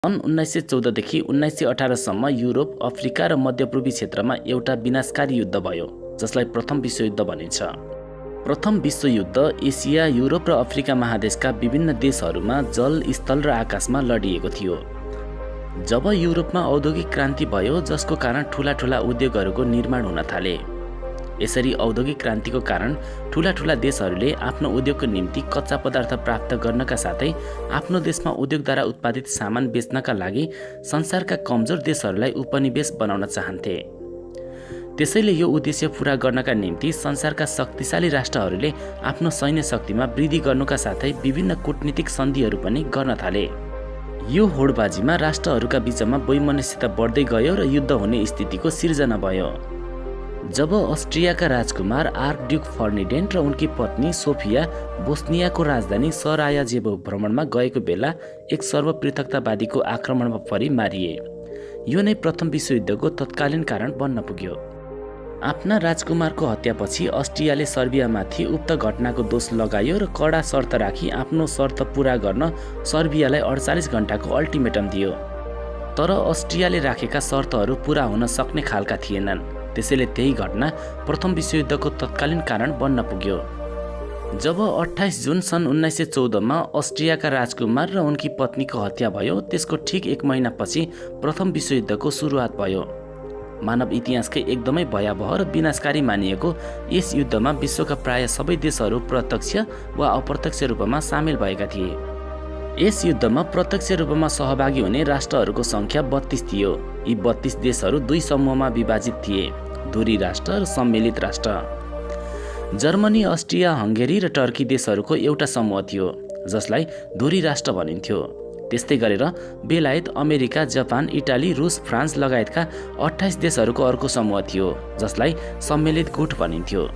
सन् 1914 देखि 1918 सम्म युरोप, अफ्रिका र मध्यपूर्वी क्षेत्रमा एउटा विनाशकारी युद्ध भयो, जसलाई प्रथम विश्वयुद्ध भनिन्छ। प्रथम विश्वयुद्ध एसिया, युरोप र अफ्रिका महादेशका विभिन्न देशहरूमा जल, स्थल र आकाशमा लडिएको थियो। जब युरोपमा औद्योगिक क्रान्ति भयो, जसको कारण ठूला उद्योगहरूको निर्माण हुन थाले। यसरी औद्योगिक क्रान्तिको कारण ठूला देशहरूले आफ्नो उद्योगको निम्ति कच्चा पदार्थ प्राप्त गर्नका साथै आफ्नो देशमा उद्योगद्वारा उत्पादित सामान बेच्नका लागि संसारका कमजोर देशहरूलाई उपनिवेश बनाउन चाहन्थे। त्यसैले यो उद्देश्य पूरा गर्नका निम्ति संसारका शक्तिशाली राष्ट्रहरूले आफ्नो सैन्य शक्तिमा वृद्धि गर्नुका साथै विभिन्न कूटनीतिक सन्धिहरू पनि गर्न थाले। यो होडबाजीमा राष्ट्रहरूका बीचमा वैमनस्यता बढ्दै गयो र युद्ध हुने स्थितिको सिर्जना भयो। जब अस्ट्रियाका राजकुमार आर्कड्युक फर्डिनेन्ड र उनकी पत्नी सोफिया बोस्नियाको राजधानी सरायजेभो भ्रमणमा गएको बेला एक सर्वपृथकतावादीको आक्रमणमा परि मारिए। यो नै प्रथम विश्वयुद्धको तत्कालीन कारण बन्न पुग्यो। आफ्ना राजकुमारको हत्यापछि अस्ट्रियाले सर्बियामाथि उक्त घटनाको दोष लगायो र कडा शर्त राखी आफ्नो शर्त पूरा गर्न सर्बियालाई 48 घण्टाको अल्टिमेटम दियो। तर अस्ट्रियाले राखेका शर्तहरू पूरा हुन सक्ने खालका थिएनन्। त्यसैले त्यही घटना प्रथम विश्वयुद्धको तत्कालीन कारण बन्न पुग्यो। जब 28 जुन सन् 1914 मा अस्ट्रियाका राजकुमार र उनकी पत्नीको हत्या भयो, त्यसको ठिक 1 महिनापछि प्रथम विश्वयुद्धको सुरुवात भयो। मानव इतिहासकै एकदमै भयावह र विनाशकारी मानिएको यस युद्धमा विश्वका प्राय सबै देशहरू प्रत्यक्ष वा अप्रत्यक्ष रूपमा सामेल भएका थिए। यस युद्धमा प्रत्यक्ष रूपमा सहभागी हुने राष्ट्रहरूको सङ्ख्या 32 थियो। यी 32 देशहरू 2 समूहमा विभाजित थिए: धुरी राष्ट्र र सम्मिलित राष्ट्र। जर्मनी, अस्ट्रिया, हङ्गेरी र टर्की देशहरूको एउटा समूह थियो, जसलाई धुरी राष्ट्र भनिन्थ्यो। त्यस्तै गरेर बेलायत, अमेरिका, जापान, इटाली, रुस, फ्रान्स लगायतका 28 देशहरूको अर्को समूह थियो, जसलाई सम्मिलित गुट भनिन्थ्यो।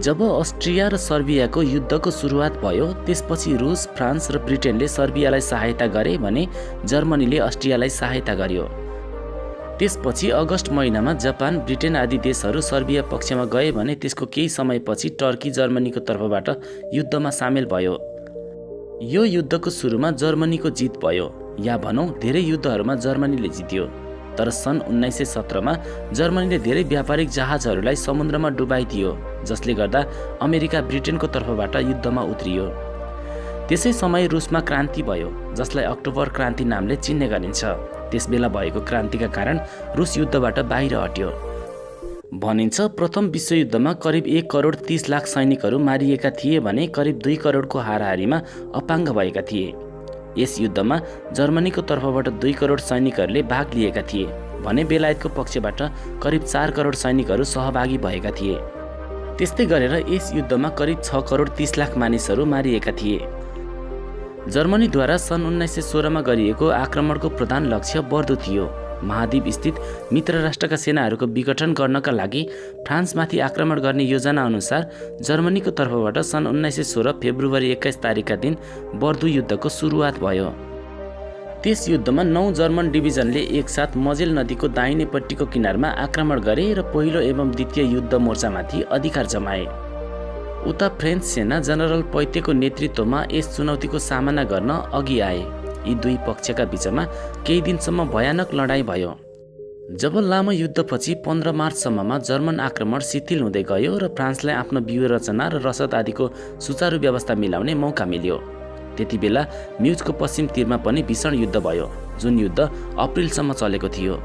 जब अस्ट्रिया र सर्बियाको युद्धको सुरुवात भयो, त्यसपछि रुस, फ्रान्स र ब्रिटेनले सर्बियालाई सहायता गरे भने जर्मनीले अस्ट्रियालाई सहायता गर्यो। त्यसपछि अगस्त महिनामा जापान, ब्रिटेन आदि देशहरू सर्बिया पक्षमा गए भने त्यसको केही समयपछि टर्की जर्मनीको तर्फबाट युद्धमा सामेल भयो। यो युद्धको सुरुमा जर्मनीको जित भयो, या भनौँ धेरै युद्धहरूमा जर्मनीले जित्यो। तर सन् 1917 मा जर्मनीले धेरै व्यापारिक जहाजहरूलाई समुद्रमा डुबाइदियो, जसले गर्दा अमेरिका ब्रिटेनको तर्फबाट युद्धमा उत्रियो। त्यसै समय रुसमा क्रान्ति भयो, जसलाई अक्टोबर क्रान्ति नामले चिन्ने गरिन्छ। त्यसबेला भएको क्रान्तिका कारण रुस युद्धबाट बाहिर हट्यो। भनिन्छ प्रथम विश्वयुद्धमा करिब 1 करोड 30 लाख सैनिकहरू मारिएका थिए भने करिब 2 करोडको हाराहारीमा अपाङ्ग भएका थिए। यस युद्धमा जर्मनीको तर्फबाट 2 करोड सैनिकहरूले भाग लिएका थिए भने बेलायतको पक्षबाट करिब 4 करोड सैनिकहरू सहभागी भएका थिए। त्यस्तै गरेर यस युद्धमा करिब 6 करोड 30 लाख मानिसहरू मारिएका थिए। जर्मनीद्वारा सन् 1916 मा गरिएको आक्रमणको प्रधान लक्ष्य बर्दो थियो। महाद्वीप स्थित मित्र राष्ट्रका सेनाहरूको विघटन गर्नका लागि फ्रान्समाथि आक्रमण गर्ने योजना अनुसार जर्मनीको तर्फबाट सन् 1916 फेब्रुअरी 21 तारिकका दिन बर्दो युद्धको सुरुवात भयो। त्यस युद्धमा 9 जर्मन डिभिजनले एकसाथ मजेल नदीको दाहिनेपट्टिको किनारमा आक्रमण गरे र पहिलो एवं द्वितीय युद्ध मोर्चामाथि अधिकार जमाए। उता फ्रेन्च सेना जनरल पैतेको नेतृत्वमा यस चुनौतीको सामना गर्न अघि आए। यी दुई पक्षका बीचमा केही दिनसम्म भयानक लडाईँ भयो। जब लामो युद्धपछि 15 मार्चसम्ममा जर्मन आक्रमण शिथिल हुँदै गयो र फ्रान्सलाई आफ्नो व्यूहरचना र रसद आदिको सुचारू व्यवस्था मिलाउने मौका मिल्यो, त्यति बेला म्युजको पश्चिम तीरमा पनि भीषण युद्ध भयो, जुन युद्ध अप्रिलसम्म चलेको थियो।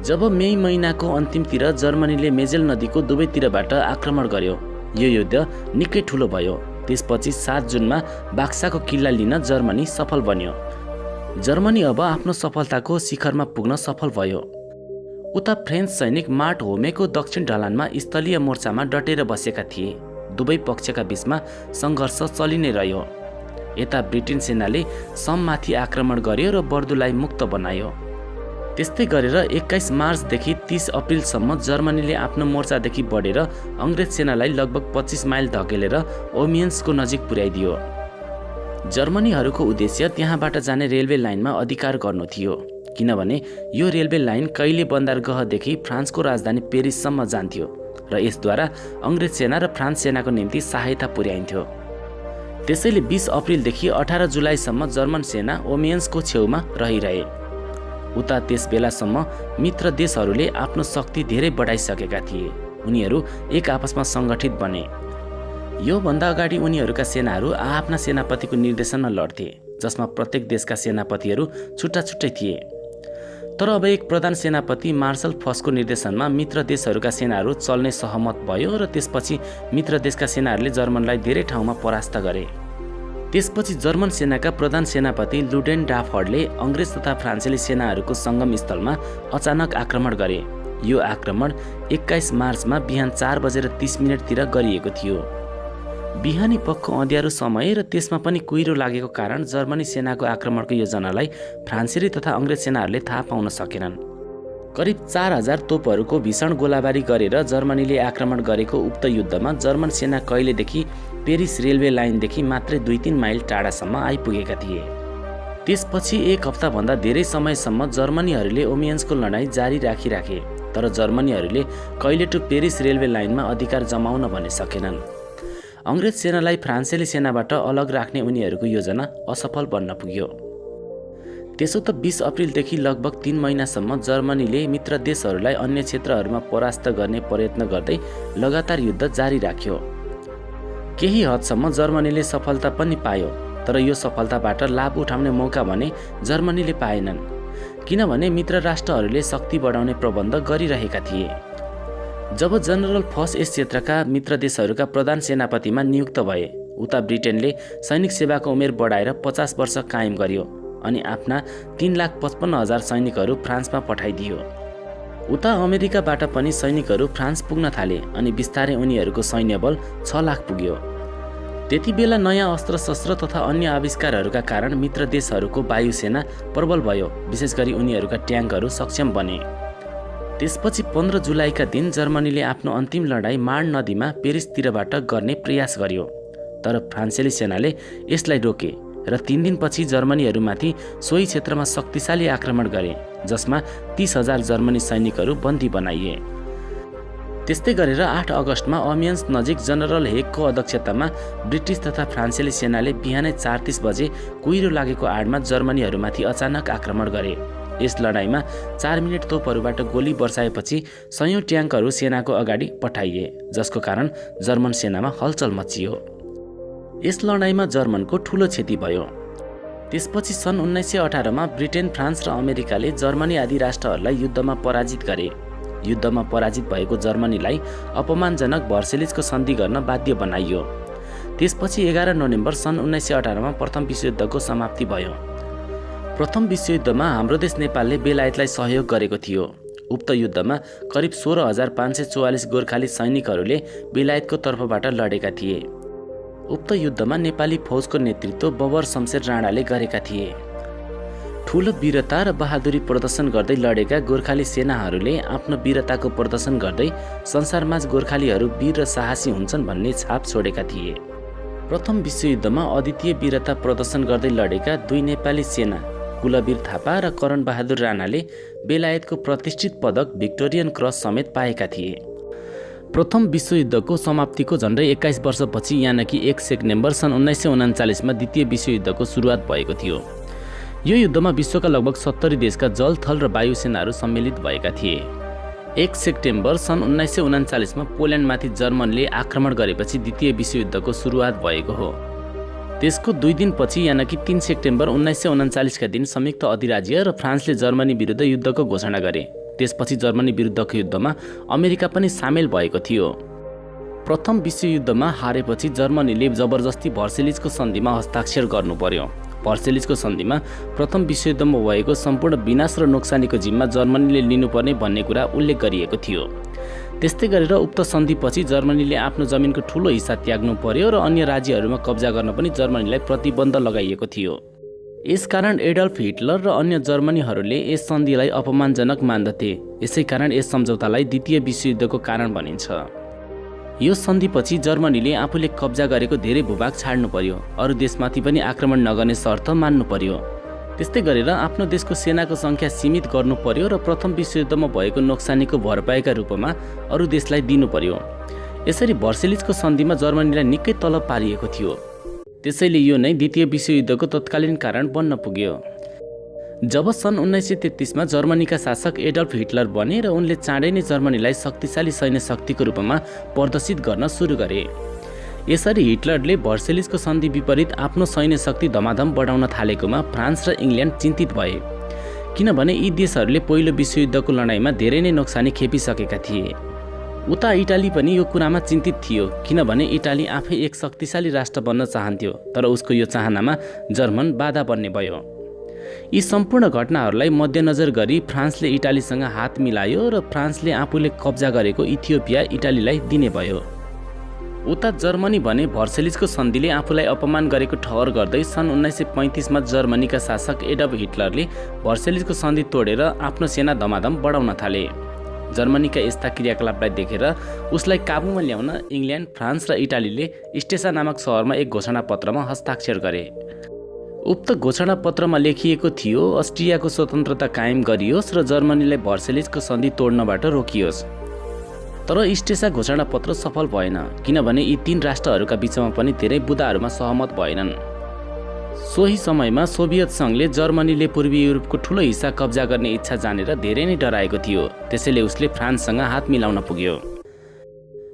जब मे महिनाको अन्तिमतिर जर्मनीले मेजेल नदीको दुवैतिरबाट आक्रमण गर्यो, यो युद्ध निकै ठुलो भयो। त्यसपछि 7 जुनमा बाक्साको किल्ला लिन जर्मनी सफल बन्यो। जर्मनी अब आफ्नो सफलताको शिखरमा पुग्न सफल भयो। उता फ्रेन्च सैनिक मार्ट होमेको दक्षिण ढलानमा स्थलीय मोर्चामा डटेर बसेका थिए। दुवै पक्षका बीचमा सङ्घर्ष चलि नै रह्यो। यता ब्रिटेन सेनाले सममाथि आक्रमण गर्यो र बर्दोलाई मुक्त बनायो। त्यस्तै गरेर 21 मार्चदेखि 30 अप्रिलसम्म जर्मनीले आफ्नो मोर्चादेखि बढेर अङ्ग्रेज सेनालाई लगभग 25 माइल धकेलेर ओमियन्सको नजिक पुर्याइदियो। जर्मनीहरूको उद्देश्य त्यहाँबाट जाने रेलवे लाइनमा अधिकार गर्नु थियो, किनभने यो रेलवे लाइन कहिले बन्दरगाहदेखि फ्रान्सको राजधानी पेरिससम्म जान्थ्यो र यसद्वारा अङ्ग्रेज सेना र फ्रान्स सेनाको निम्ति सहायता पुर्याइन्थ्यो। त्यसैले 20 अप्रिलदेखि 18 जुलाईसम्म जर्मन सेना ओमियन्सको छेउमा रहिरहे। उता त्यस बेलासम्म मित्र देशहरूले आफ्नो शक्ति धेरै बढाइसकेका थिए। उनीहरू एक आपसमा सङ्गठित बने। योभन्दा अगाडि उनीहरूका सेनाहरू आफ्ना सेनापतिको निर्देशनमा लड्थे, जसमा प्रत्येक देशका सेनापतिहरू छुट्टा छुट्टै थिए। तर अब एक प्रधान सेनापति मार्शल फसको निर्देशनमा मित्र देशहरूका सेनाहरू चल्ने सहमत भयो र त्यसपछि मित्र देशका सेनाहरूले जर्मनलाई धेरै ठाउँमा परास्त गरे। त्यसपछि जर्मन सेनाका प्रधान सेनापति लुडेनडार्फले अङ्ग्रेज तथा फ्रान्सेली सेनाहरूको सङ्गम स्थलमा अचानक आक्रमण गरे। यो आक्रमण 21 मार्चमा बिहान 4:30 गरिएको थियो। बिहानी पक्क अँध्यारो समय र त्यसमा पनि कुहिरो लागेको कारण जर्मनी सेनाको आक्रमणको योजनालाई फ्रान्सेली तथा अङ्ग्रेज सेनाहरूले थाहा पाउन सकेनन्। करिब 4000 तोपहरूको भीषण गोलाबारी गरेर जर्मनीले आक्रमण गरेको उक्त युद्धमा जर्मन सेना कहिलेदेखि पेरिस रेलवे लाइनदेखि मात्रै 2-3 माइल टाढासम्म आइपुगेका थिए। त्यसपछि एक हप्ताभन्दा धेरै समयसम्म जर्मनीहरूले ओमियन्सको लडाईँ जारी राखे, तर जर्मनीहरूले कहिलेटो पेरिस रेलवे लाइनमा अधिकार जमाउन भने सकेनन्। अङ्ग्रेज सेनालाई फ्रान्सेली सेनाबाट अलग राख्ने उनीहरूको योजना असफल बन्न पुग्यो। त्यसो त 20 अप्रिलदेखि लगभग 3 महिनासम्म जर्मनीले मित्र देशहरूलाई अन्य क्षेत्रहरूमा परास्त गर्ने प्रयत्न गर्दै लगातार युद्ध जारी राख्यो। केही हदसम्म जर्मनीले सफलता पनि पायो, तर यो सफलताबाट लाभ उठाउने मौका भने जर्मनीले पाएनन्, किनभने मित्र राष्ट्रहरूले शक्ति बढाउने प्रबन्ध गरिरहेका थिए। जब जनरल फस यस क्षेत्रका मित्र देशहरूका प्रधान सेनापतिमा नियुक्त भए, उता ब्रिटेनले सैनिक सेवाको उमेर बढाएर 50 वर्ष कायम गर्यो अनि आफ्ना 3,55,000 सैनिकहरू फ्रान्समा पठाइदियो। उता अमेरिकाबाट पनि सैनिकहरू फ्रान्स पुग्न थाले अनि बिस्तारै उनीहरूको सैन्य बल 6 लाख पुग्यो। त्यति बेला नयाँ अस्त्र-शस्त्र तथा अन्य आविष्कारहरूका कारण मित्र देशहरूको वायुसेना प्रबल भयो, विशेष गरी उनीहरूका ट्याङ्कहरू सक्षम बने। त्यसपछि 15 जुलाईका दिन जर्मनीले आफ्नो अन्तिम लडाईँ मार्न नदीमा पेरिसतिरबाट गर्ने प्रयास गर्यो, तर फ्रान्सेली सेनाले यसलाई रोके र 3 दिनपछि जर्मनीहरूमाथि सोही क्षेत्रमा शक्तिशाली आक्रमण गरे, जसमा 30,000 जर्मनी सैनिकहरू बन्दी बनाइए। त्यस्तै गरेर 8 अगस्टमा ओमियन्स नजिक जनरल हेगको अध्यक्षतामा ब्रिटिस तथा फ्रान्सेली सेनाले बिहानै 4:30 बजे कुहिरो लागेको आडमा जर्मनीहरूमाथि अचानक आक्रमण गरे। यस लडाईँमा 4 मिनेट तोपहरूबाट गोली बर्साएपछि सयौं ट्याङ्कहरू सेनाको अगाडि पठाइए, जसको कारण जर्मन सेनामा हलचल मचियो। यस लडाईँमा जर्मनको ठूलो क्षति भयो। त्यसपछि सन् 1918 मा ब्रिटेन, फ्रान्स र अमेरिकाले जर्मनी आदि राष्ट्रहरूलाई युद्धमा पराजित गरे। युद्धमा पराजित भएको जर्मनीलाई अपमानजनक भर्सेलिजको सन्धि गर्न बाध्य बनाइयो। त्यसपछि 11 नोभेम्बर सन् 1918 मा प्रथम विश्वयुद्धको समाप्ति भयो। प्रथम विश्वयुद्धमा हाम्रो देश नेपालले बेलायतलाई सहयोग गरेको थियो। उक्त युद्धमा करिब 16,544 गोर्खाली सैनिकहरूले बेलायतको तर्फबाट लडेका थिए। उक्त युद्धमा नेपाली फौजको नेतृत्व बबर शमशेर राणाले गरेका थिए। ठूलो वीरता र बहादुरी प्रदर्शन गर्दै लडेका गोर्खाली सेनाहरूले आफ्नो वीरताको प्रदर्शन गर्दै संसारमाझ गोर्खालीहरू वीर र साहसी हुन्छन् भन्ने छाप छोडेका थिए। प्रथम विश्वयुद्धमा अद्वितीय वीरता प्रदर्शन गर्दै लडेका 2 नेपाली सेना कुलवीर थापा र करण बहादुर राणाले बेलायतको प्रतिष्ठित पदक भिक्टोरियन क्रस समेत पाएका थिए। प्रथम विश्वयुद्धको समाप्तिको झन्डै 21 वर्षपछि यानि 1 सेप्टेम्बर सन् 1939 मा द्वितीय विश्वयुद्धको सुरुवात भएको थियो। यो युद्धमा विश्वका लगभग 70 देशका जल, थल र वायु सेनाहरू सम्मिलित भएका थिए। 1 सेप्टेम्बर सन् 1939 मा पोल्यान्डमाथि जर्मनले आक्रमण गरेपछि द्वितीय विश्वयुद्धको सुरुवात भएको हो। त्यसको 2 दिनपछि यानि 3 सेप्टेम्बर 1939 का दिन संयुक्त अधिराज्य र फ्रान्सले जर्मनी विरुद्ध युद्धको घोषणा गरे। त्यसपछि जर्मनी विरुद्धको युद्धमा अमेरिका पनि सामेल भएको थियो। प्रथम विश्वयुद्धमा हारेपछि जर्मनीले जबरजस्ती भर्सेलिजको सन्धिमा हस्ताक्षर गर्नु पर्यो। भर्सेलिजको सन्धिमा प्रथम विश्वयुद्धमा भएको सम्पूर्ण विनाश र नोक्सानीको जिम्मा जर्मनीले लिनुपर्ने भन्ने कुरा उल्लेख गरिएको थियो। त्यस्तै गरेर उक्त सन्धिपछि जर्मनीले आफ्नो जमिनको ठूलो हिस्सा त्याग्नु पर्यो र अन्य राज्यहरूमा कब्जा गर्न पनि जर्मनीलाई प्रतिबन्ध लगाइएको थियो। यसकारण एडल्फ हिटलर र अन्य जर्मनीहरूले यस सन्धिलाई अपमानजनक मान्दथे। यसैकारण यस सम्झौतालाई द्वितीय विश्वयुद्धको कारण भनिन्छ। यो सन्धिपछि जर्मनीले आफूले कब्जा गरेको धेरै भूभाग छाड्नु पर्यो, अरू देशमाथि पनि आक्रमण नगर्ने शर्त मान्नु पर्यो। त्यस्तै गरेर आफ्नो देशको सेनाको संख्या सीमित गर्नु पर्यो र प्रथम विश्वयुद्धमा भएको नोक्सानीको भरपाईका रूपमा अरू देशलाई दिनु पर्यो। यसरी भर्सेलिजको सन्धिमा जर्मनीलाई निकै तलब पारिएको थियो। त्यसैले यो नै द्वितीय विश्वयुद्धको तत्कालीन कारण बन्न पुग्यो। जब सन् 1933मा जर्मनीका शासक एडल्फ हिटलर बने र उनले चाँडै नै जर्मनीलाई शक्तिशाली सैन्य शक्तिको रूपमा प्रदर्शित गर्न सुरु गरे। यसरी हिटलरले भर्सेलिजको सन्धि विपरीत आफ्नो सैन्य शक्ति धमाधम बढाउन थालेकोमा फ्रान्स र इङ्ल्यान्ड चिन्तित भए, किनभने यी देशहरूले पहिलो विश्वयुद्धको लडाइँमा धेरै नै नोक्सानी खेपिसकेका थिए। उता इटाली पनि यो कुरामा चिन्तित थियो, किनभने इटाली आफै एक शक्तिशाली राष्ट्र बन्न चाहन्थ्यो, तर उसको यो चाहनामा जर्मन बाधा बन्ने भयो। यी सम्पूर्ण घटनाहरूलाई मध्यनजर गरी फ्रान्सले इटालीसँग हात मिलायो र फ्रान्सले आफूले कब्जा गरेको इथियोपिया इटालीलाई दिने भयो। उता जर्मनी भने भर्सेलिजको सन्धिले आफूलाई अपमान गरेको ठहर गर्दै सन् 1935मा जर्मनीका शासक एडल्फ हिटलरले भर्सेलिजको सन्धि तोडेर आफ्नो सेना धमाधम बढाउन थाले। जर्मनीका यस्ता क्रियाकलापलाई देखेर उसलाई काबुमा ल्याउन इङ्ल्यान्ड, फ्रान्स र इटालीले स्टेसा नामक सहरमा एक घोषणापत्रमा हस्ताक्षर गरे। उक्त घोषणापत्रमा लेखिएको थियो, अस्ट्रियाको स्वतन्त्रता कायम गरियोस् र जर्मनीलाई भर्सेलिजको सन्धि तोड्नबाट रोकियोस्। तर स्टेसा घोषणापत्र सफल भएन, किनभने यी तीन राष्ट्रहरूका बीचमा पनि धेरै बुदाहरूमा सहमत भएनन्। सोही समयमा सोभियत सङ्घले जर्मनीले पूर्वी युरोपको ठूलो हिस्सा कब्जा गर्ने इच्छा जानेर धेरै नै डराएको थियो, त्यसैले उसले फ्रान्ससँग हात मिलाउन पुग्यो।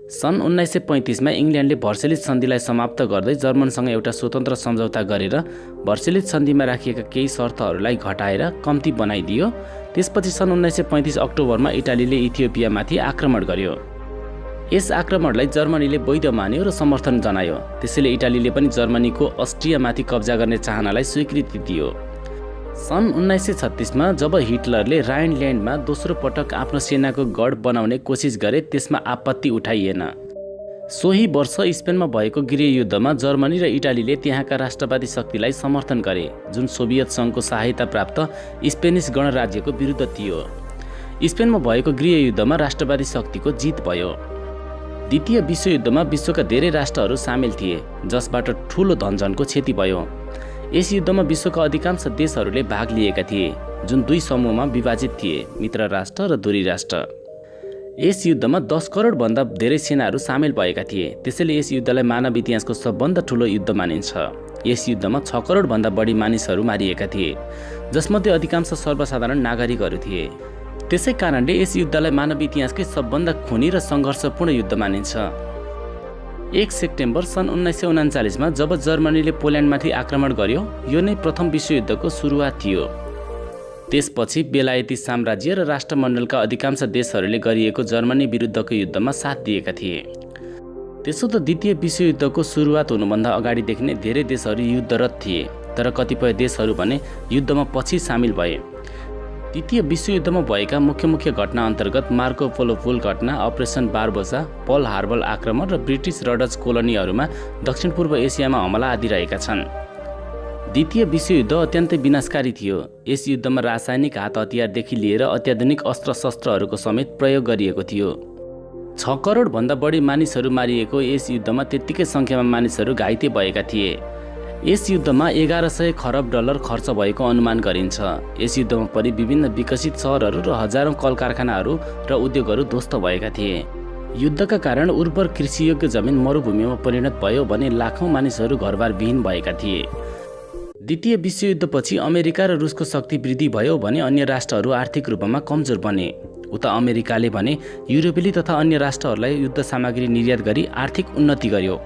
सन् 1935मा इङ्ल्यान्डले भर्सेलिज सन्धिलाई समाप्त गर्दै जर्मनसँग एउटा स्वतन्त्र सम्झौता गरेर भर्सेलिज सन्धिमा राखिएका केही शर्तहरूलाई घटाएर कम्ती बनाइदियो। त्यसपछि सन् 1935 अक्टोबरमा इटालीले इथियोपियामाथि आक्रमण गर्यो। यस आक्रमणलाई जर्मनीले वैध मान्यो र समर्थन जनायो। त्यसैले इटालीले पनि जर्मनीको अस्ट्रियामाथि कब्जा गर्ने चाहनालाई स्वीकृति दियो। सन् 1936मा जब हिटलरले राइनल्यान्डमा दोस्रो पटक आफ्नो सेनाको गढ बनाउने कोसिस गरे, त्यसमा आपत्ति उठाइएन। सोही वर्ष स्पेनमा भएको गृहयुद्धमा जर्मनी र इटालीले त्यहाँका राष्ट्रवादी शक्तिलाई समर्थन गरे, जुन सोभियत सङ्घको सहायता प्राप्त स्पेनिस गणराज्यको विरुद्ध थियो। स्पेनमा भएको गृहयुद्धमा राष्ट्रवादी शक्तिको जित भयो। द्वितीय विश्वयुद्धमा विश्वका धेरै राष्ट्रहरू सामेल थिए, जसबाट ठूलो धनजनको क्षति भयो। यस युद्धमा विश्वका अधिकांश देशहरूले भाग लिएका थिए, जुन दुई समूहमा विभाजित थिए, मित्र राष्ट्र र धुरी राष्ट्र। यस युद्धमा 10 करोडभन्दा धेरै सेनाहरू सामेल भएका थिए, त्यसैले यस युद्धलाई मानव इतिहासको सबभन्दा ठूलो युद्ध मानिन्छ। यस युद्धमा 6 करोडभन्दा बढी मानिसहरू मारिएका थिए, जसमध्ये अधिकांश सर्वसाधारण नागरिकहरू थिए। त्यसै कारणले यस युद्धलाई मानव इतिहासकै सबभन्दा खुनी र सङ्घर्षपूर्ण युद्ध मानिन्छ। 1 सेप्टेम्बर सन् 1939मा जब जर्मनीले पोल्यान्डमाथि आक्रमण गर्यो, यो नै प्रथम विश्वयुद्धको सुरुवात थियो। त्यसपछि बेलायती साम्राज्य र राष्ट्रमण्डलका अधिकांश देशहरूले गरिएको जर्मनी विरुद्धको युद्धमा साथ दिएका थिए। त्यसो त द्वितीय विश्वयुद्धको सुरुवात हुनुभन्दा अगाडिदेखि नै धेरै देशहरू युद्धरत थिए, तर कतिपय देशहरू भने युद्धमा पछि सामेल भए। द्वितीय विश्वयुद्धमा भएका मुख्य घटना अन्तर्गत मार्को पोलो पुल घटना, अपरेसन बारबोसा, पर्ल हार्बर आक्रमण र ब्रिटिस र डच कोलोनीहरूमा दक्षिण पूर्व एसियामा हमला आदि रहेका छन्। द्वितीय विश्वयुद्ध अत्यन्तै विनाशकारी थियो। यस युद्धमा रासायनिक हात हतियारदेखि लिएर अत्याधुनिक अस्त्र-शस्त्रहरूको समेत प्रयोग गरिएको थियो। 6 करोडभन्दा बढी मानिसहरू मारिएको यस युद्धमा त्यत्तिकै सङ्ख्यामा मानिसहरू घाइते भएका थिए। यस युद्धमा 1100 खरब डलर खर्च भएको अनुमान गरिन्छ। यस युद्धमा परि विभिन्न विकसित सहरहरू र हजारौं कलकारखानाहरू र उद्योगहरू ध्वस्त भएका थिए। युद्धका कारण उर्वर कृषियोग्य जमिन मरुभूमिमा परिणत भयो भने लाखौं मानिसहरू घरबार विहीन भएका थिए। द्वितीय विश्वयुद्धपछि अमेरिका र रुसको शक्ति वृद्धि भयो भने अन्य राष्ट्रहरू आर्थिक रूपमा कमजोर बने। उता अमेरिकाले भने युरोपेली तथा अन्य राष्ट्रहरूलाई युद्ध सामग्री निर्यात गरी आर्थिक उन्नति गर्यो।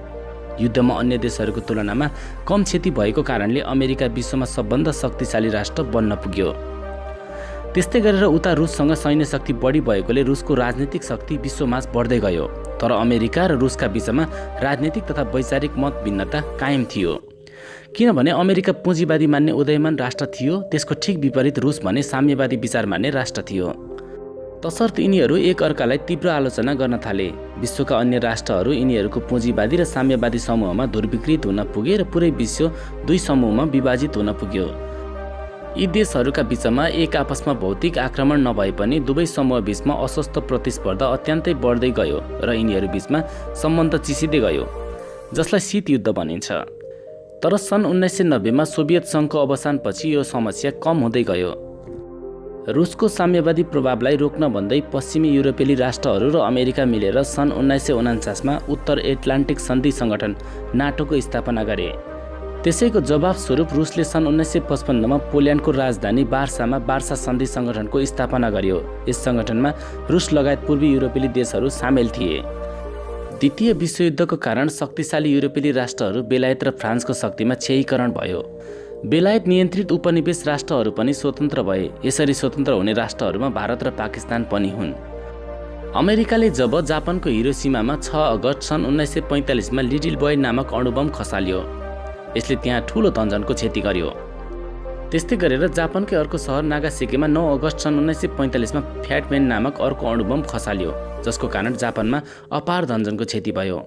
युद्धमा अन्य देशहरूको तुलनामा कम क्षति भएको कारणले अमेरिका विश्वमा सबभन्दा शक्तिशाली राष्ट्र बन्न पुग्यो। त्यस्तै गरेर उता रुससँग सैन्य शक्ति बढी भएकोले रुसको राजनीतिक शक्ति विश्वमाझ बढ्दै गयो। तर अमेरिका र रुसका बीचमा राजनीतिक तथा वैचारिक मत भिन्नता कायम थियो, किनभने अमेरिका पुँजीवादी मान्ने उदयमान राष्ट्र थियो, त्यसको ठिक विपरीत रुस भने साम्यवादी विचार मान्ने राष्ट्र थियो। तसर्थ यिनीहरू एक अर्कालाई तीव्र आलोचना गर्न थाले। विश्वका अन्य राष्ट्रहरू यिनीहरूको पुँजीवादी र साम्यवादी समूहमा ध्रुवीकृत हुन पुगे र पुरै विश्व दुई समूहमा विभाजित हुन पुग्यो। यी देशहरूका बीचमा एक आपसमा भौतिक आक्रमण नभए पनि दुवै समूह बीचमा अस्वस्थ प्रतिस्पर्धा अत्यन्तै बढ्दै गयो र यिनीहरू बीचमा सम्बन्ध चिसिँदै गयो, जसलाई शीत युद्ध भनिन्छ। तर सन् 1990मा सोभियत सङ्घको अवसानपछि यो समस्या कम हुँदै गयो। रुसको साम्यवादी प्रभावलाई रोक्न भन्दै पश्चिमी युरोपेली राष्ट्रहरू र अमेरिका मिलेर सन् 1949मा उत्तर एटलान्टिक सन्धि सङ्गठन नाटोको स्थापना गरे। त्यसैको जवाफस्वरूप रुसले सन् 1955मा पोल्यान्डको राजधानी वार्सामा वार्सा सन्धि सङ्गठनको स्थापना गर्यो। यस सङ्गठनमा रुस लगायत पूर्वी युरोपेली देशहरू सामेल थिए। द्वितीय विश्वयुद्धको कारण शक्तिशाली युरोपेली राष्ट्रहरू बेलायत र फ्रान्सको शक्तिमा क्षयीकरण भयो। बेलायत नियन्त्रित उपनिवेश राष्ट्रहरू पनि स्वतन्त्र भए। यसरी स्वतन्त्र हुने राष्ट्रहरूमा भारत र पाकिस्तान पनि हुन्। अमेरिकाले जब जापानको हिरोसिमामा 6 अगस्त सन् 1945मा लिटिल बोय नामक अणुबम खसाल्यो, यसले त्यहाँ ठूलो धनजनको क्षति गर्यो। त्यस्तै गरेर जापानकै अर्को सहर नागासाकीमा 9 अगस्त सन् 1945मा फ्याटम्यान नामक अर्को अणुबम खसाल्यो, जसको कारण जापानमा अपार धनजनको क्षति भयो।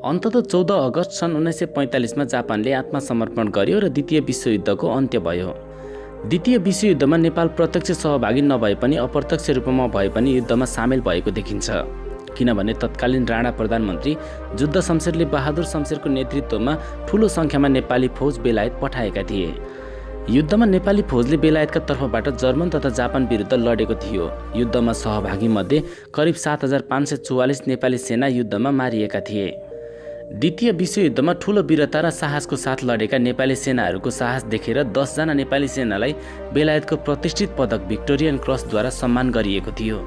अन्ततः 14 अगस्त सन् 1945मा जापानले आत्मसमर्पण गर्यो र द्वितीय विश्वयुद्धको अन्त्य भयो। द्वितीय विश्वयुद्धमा नेपाल प्रत्यक्ष सहभागी नभए पनि अप्रत्यक्ष रूपमा भए पनि युद्धमा सामेल भएको देखिन्छ, किनभने तत्कालीन राणा प्रधानमन्त्री जुद्ध शमशेरले बहादुर शमशेरको नेतृत्वमा ठूलो सङ्ख्यामा नेपाली फौज बेलायत पठाएका थिए। युद्धमा नेपाली फौजले बेलायतका तर्फबाट जर्मन तथा जापान विरुद्ध लडेको थियो। युद्धमा सहभागी मध्ये करिब 7544 नेपाली सेना युद्धमा मारिएका थिए। द्वितीय विश्वयुद्धमा ठूलो वीरता र साहसको साथ लडेका नेपाली सेनाहरूको साहस देखेर 10 जना नेपाली सेनालाई बेलायतको प्रतिष्ठित पदक भिक्टोरियन क्रसद्वारा सम्मान गरिएको थियो।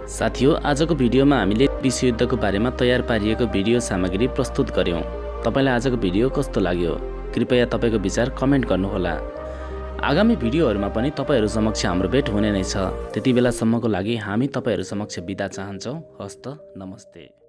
साथियों, आजको भिडियोमा हामीले विश्वयुद्धको बारेमा तयार पारिएको भिडियो सामग्री प्रस्तुत गर्यौं। तपाईलाई आजको भिडियो कस्तो लाग्यो? कृपया तपाईको विचार कमेन्ट गर्नुहोला। आगामी भिडियोहरूमा पनि तपाईहरु समक्ष हाम्रो भेट हुने नै छ। त्यति बेलासम्मको लागि हामी तपाईहरु समक्ष बिदा चाहन्छौं। हस्त नमस्ते।